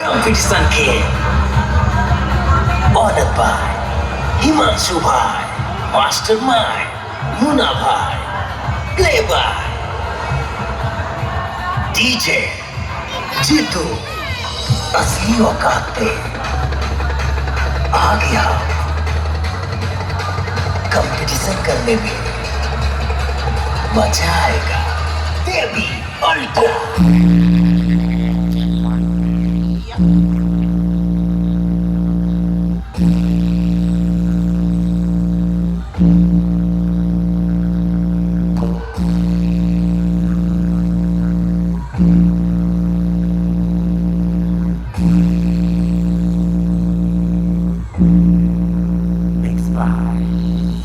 Competition King, honored by Himanshu Bhai, Mastermind, Muna Bhai, play by DJ Jitu, असली औकात पे आ गया कंपटीशन करने में मजा आएगा देवी अल्ट्रा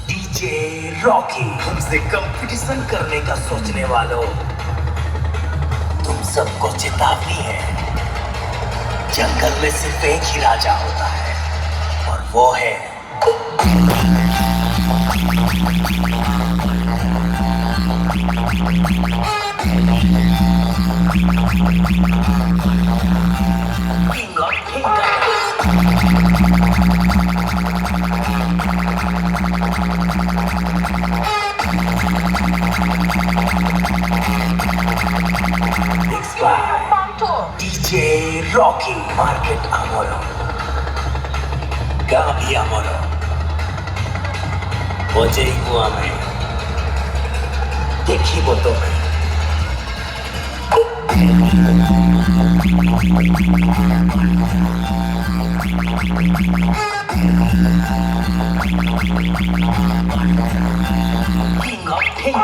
डीजे रॉकी। तुमसे कंपटीशन करने का सोचने वालों, तुम सबको चेतावनी है। जंगल में सिर्फ एक ही राजा होता है और वो है king of DJ Rocky, Market Amoro, Gabi Amoro, Ojei Guame, देखी वो तो मैं King of King